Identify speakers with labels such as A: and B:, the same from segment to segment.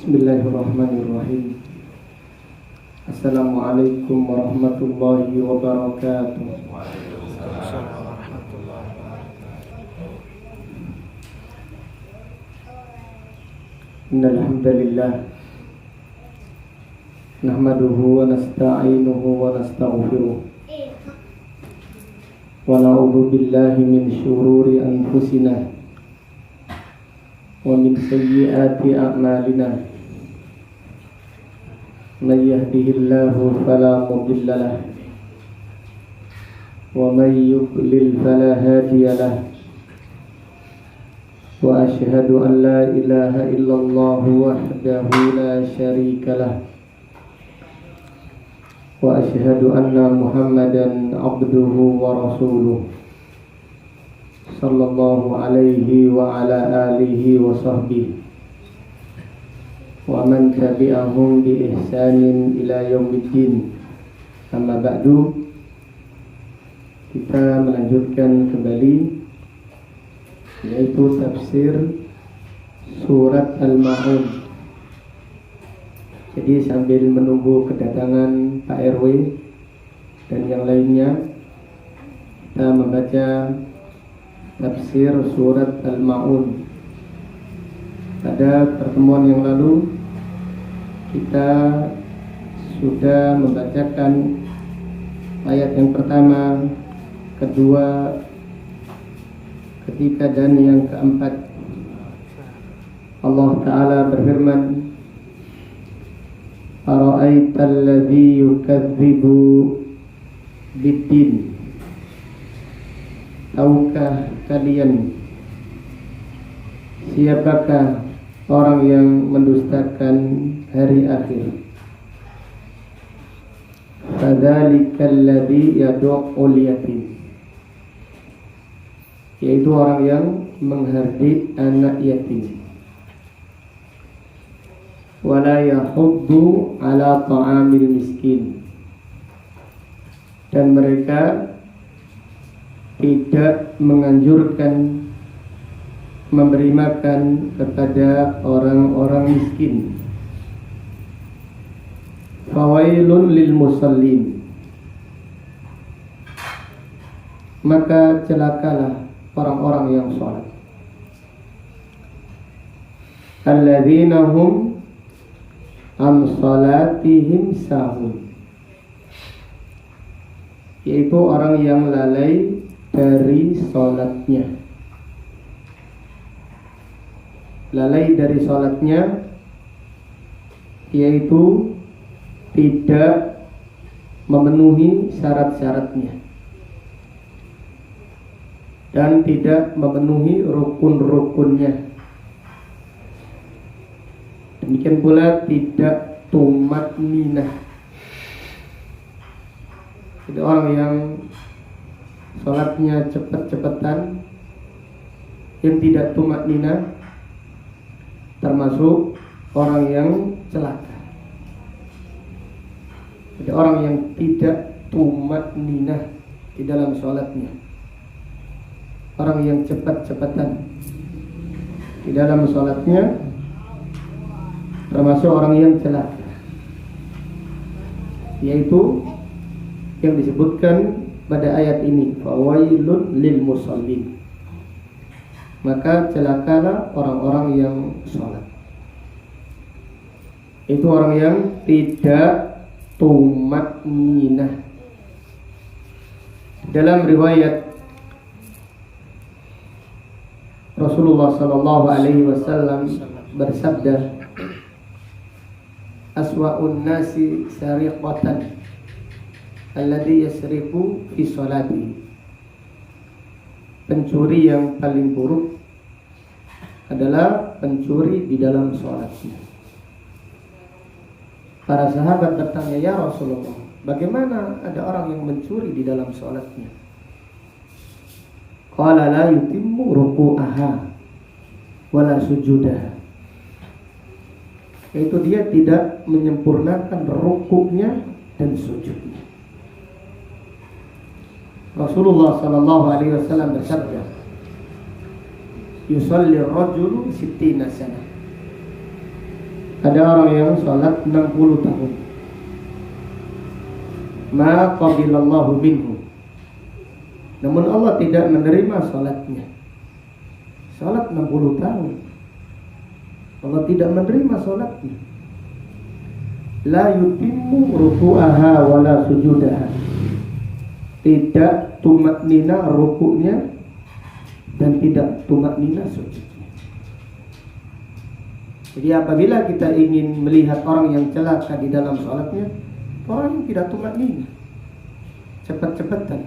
A: Bismillahirrahmanirrahim. Assalamualaikum warahmatullahi wabarakatuh. Innal hamdalillah nahmaduhu wa nasta'inuhu wa nastaghfiruh wa na'udzu billahi min syururi anfusina wa min sayyiati a'malina. Man yahdihillahu fala mudilla lahu wa man yudlil fala hadiya lahu. Wa asyhadu an la ilaha illallah wahdahu la syarika lahu wa asyhadu anna Muhammadan abduhu wa rasuluh sallallahu alaihi wa ala alihi wa sahbihi wa man tabi'ahum bi ihsanin ila yaumiddin. Amma ba'du, kita melanjutkan kembali yaitu tafsir surat Al-Ma'un. Jadi sambil menunggu kedatangan Pak RW dan yang lainnya, kita membaca tafsir surat Al-Ma'un. Pada pertemuan yang lalu kita sudah membacakan ayat yang pertama, kedua, ketiga dan yang keempat. Allah Ta'ala berfirman, Ara'aital ladzi yukadzibu biddin. Tahukah kalian siapakah orang yang mendustakan hari akhir? Fadzalikal ladzi yad'ul yatim, yaitu orang yang menghardik anak yatim. Wala yahuddu ala ta'amil miskin, dan mereka tidak menganjurkan memberi makan kepada orang-orang miskin. Fawailun lil musallin, maka celakalah orang-orang yang sholat. Alladzina hum an sholatihim sahun, yaitu orang yang lalai dari sholatnya. Lalai dari sholatnya yaitu tidak memenuhi syarat-syaratnya dan tidak memenuhi rukun-rukunnya. Demikian pula tidak tumatninah. Jadi orang yang sholatnya cepat-cepatan, yang tidak tumatninah, termasuk orang yang celaka. Jadi orang yang tidak tumatninah di dalam sholatnya, orang yang cepat-cepatan di dalam sholatnya, termasuk orang yang celaka, yaitu yang disebutkan pada ayat ini, fawailun lil musallin, maka celakalah orang-orang yang sholat. Itu orang yang tidak tumatninah. Dalam riwayat Rasulullah sallallahu alaihi wasallam bersabda, aswa'un nasi sariqatan alladhi yasriqu fi sholati. Pencuri yang paling buruk adalah pencuri di dalam sholatnya. Para sahabat bertanya, ya Rasulullah, bagaimana ada orang yang mencuri di dalam sholatnya? Qala la yutimmu ruku'aha wala sujudaha, yaitu dia tidak menyempurnakan rukuknya dan sujudnya. Rasulullah sallallahu alaihi wasallam bersabda, yusalli ar-rajulu sittina sana, Ada orang yang sholat 60 tahun, ma qabilallahu minhu, namun Allah tidak menerima sholatnya. Sholat 60 tahun, Allah tidak menerima sholatnya. La yutimmu ruku'aha wala sujudaha, tidak tumaknina rukuknya dan tidak tumaknina sujudnya. Jadi apabila kita ingin melihat orang yang celaka di dalam sholatnya, orang yang tidak tumaknina, cepat-cepatan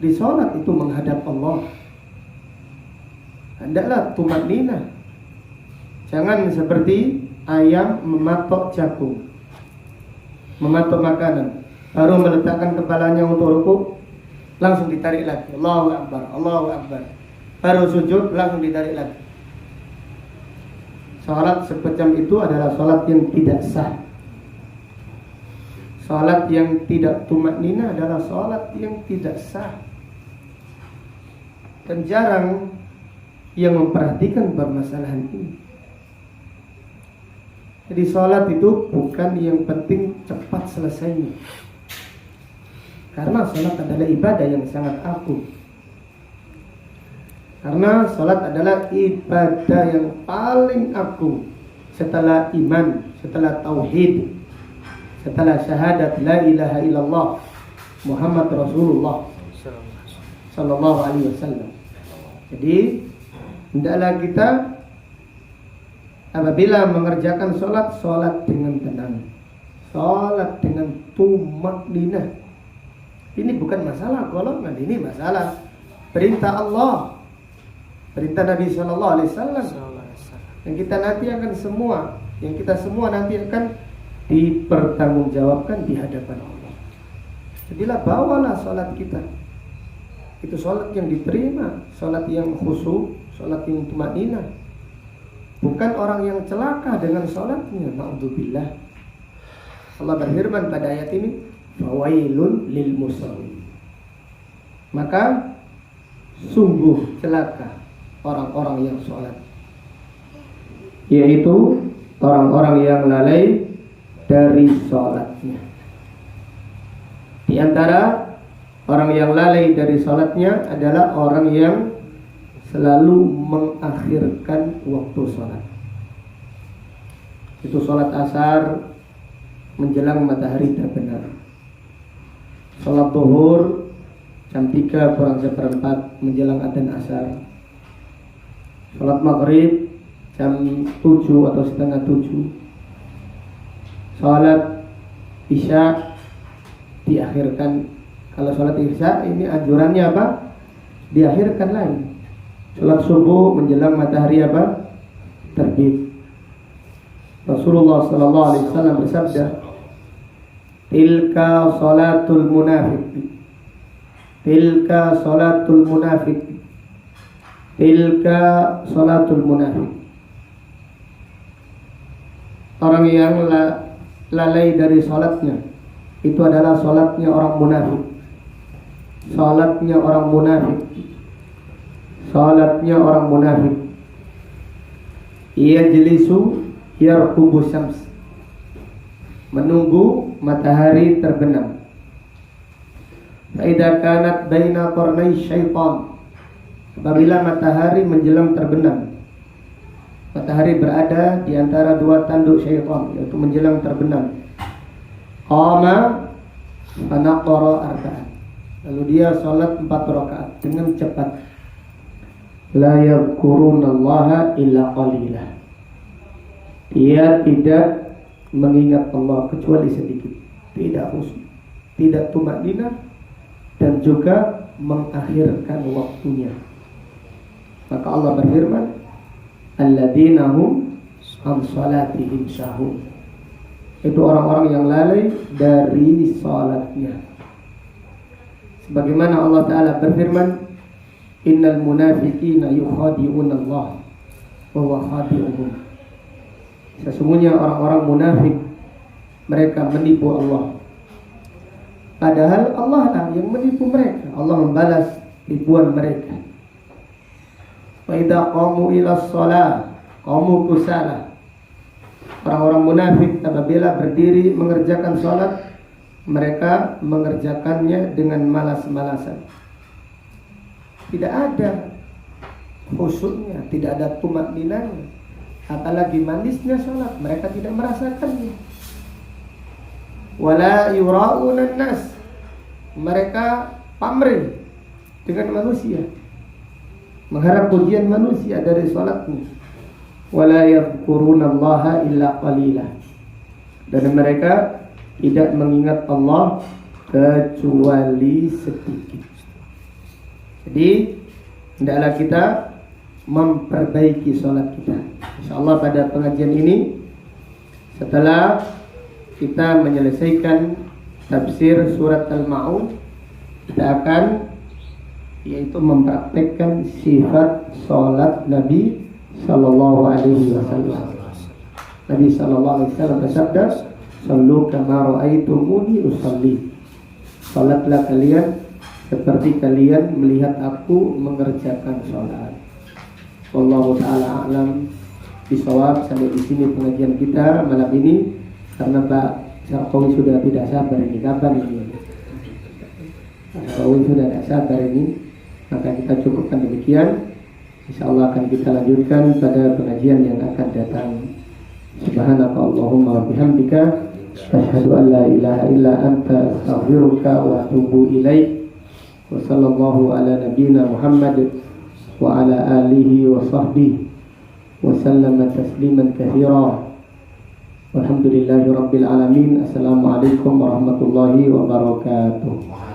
A: di sholat itu menghadap Allah, hendaklah tumaknina. Jangan seperti ayam mematok jagung, mematok makanan, baru meletakkan kepalanya untuk rukuk, langsung ditarik lagi, Allahu Akbar, Allahu Akbar, baru sujud, langsung ditarik lagi. Salat semacam itu adalah salat yang tidak sah. Salat yang tidak tumaknina adalah salat yang tidak sah. Dan jarang yang memperhatikan permasalahan ini. Jadi salat itu bukan yang penting cepat selesainya, karena salat adalah ibadah yang sangat agung. Karena salat adalah ibadah yang paling agung setelah iman, setelah tauhid, setelah syahadat la ilaha illallah Muhammad Rasulullah sallallahu alaihi wasallam. Jadi hendaklah kita apabila mengerjakan salat dengan tenang, salat dengan tumakninah. Ini bukan masalah golongan, ini masalah perintah Allah, perintah Nabi Sallallahu Alaihi Wasallam. Yang kita semua nanti akan dipertanggungjawabkan di hadapan Allah. Jadilah bawalah salat kita, itu salat yang diterima, salat yang khusyuk, salat yang tumakninah. Bukan orang yang celaka dengan salatnya. Na'udzubillah. Allah berfirman pada ayat ini, fawailun lil musallin. Maka sungguh celaka orang-orang yang sholat, yaitu orang-orang yang lalai dari sholatnya. Di antara orang yang lalai dari sholatnya adalah orang yang selalu mengakhirkan waktu sholat. Itu sholat asar menjelang matahari terbenam, sholat zuhur jam 3 kurang seperempat menjelang adzan asar, sholat maghrib jam 7 atau setengah 7, sholat isya diakhirkan. Kalau sholat isya ini anjurannya apa? Diakhirkan lagi. Sholat subuh menjelang matahari apa? Terbit. Rasulullah sallallahu alaihi wasallam bersabda, tilka salatul munafiq, tilka salatul munafiq, tilka salatul munafiq. Orang yang lalai dari salatnya itu adalah salatnya orang munafik. Salatnya orang munafik. Salatnya orang munafik. Yajlisu yarqubu syams, menunggu matahari terbenam. Fa idza kanat baina qarnai syaitan, apabila matahari menjelang terbenam, matahari berada di antara dua tanduk syaitan, yaitu menjelang terbenam, qama fanaqara arba'an, lalu dia salat 4 rakaat dengan cepat. La yadhkurunallaha illa qalilah, dia tidak mengingat Allah kecuali sedikit, tidak khusyuk, tidak tumakninah, dan juga mengakhirkan waktunya. Maka Allah berfirman, alladzina hum an salatihim sahun, itu orang-orang yang lalai dari salatnya. Sebagaimana Allah Ta'ala berfirman, innal munafiqina yukhadi'una Allah wa huwa khadi'uhum, sesungguhnya orang-orang munafik mereka menipu Allah, padahal Allah lah yang menipu mereka. Allah membalas tipuan mereka. Wa idza qamu ila shalah qamu kusala, Orang-orang munafik apabila berdiri mengerjakan sholat, mereka mengerjakannya dengan malas-malasan. Tidak ada khusyuknya, tidak ada tumakninanya, apalagi manisnya sholat, mereka tidak merasakannya. Wala yura'unan nas, mereka pamrih dengan manusia, mengharap pujian manusia dari sholatnya. Wala yadhkurunallaha illa qalila, dan mereka tidak mengingat Allah kecuali sedikit. Jadi hendaklah kita memperbaiki sholat kita. InsyaAllah pada pengajian ini, setelah kita menyelesaikan tafsir surat Al-Ma'un, kita akan yaitu mempraktekkan sifat sholat Nabi Sallallahu Alaihi Wasallam. Nabi Sallallahu Alaihi Wasallam bersabda, "Sallu kama ra'aitumuni usalli." Salatlah kalian seperti kalian melihat aku mengerjakan salat. Wallahu taala a'lam bishawab. Sampai di sini pengajian kita malam ini, karena Pak Sarkowi sudah tidak sabar ini, kapan ini? Pak Sarkowi sudah tidak sabar ini, maka kita cukupkan demikian. InsyaAllah akan kita lanjutkan pada pengajian yang akan datang. Subhanaka Allahumma wa bihamdika, asyhadu an la ilaha illa anta, astaghfiruka wa atubu ilaik. Wa sallallahu ala nabiyyina Muhammad wa ala alihi wa sahbihi wa sallama tasliman katsira. Walhamdulillahi rabbil alamin. Assalamualaikum warahmatullahi wabarakatuh.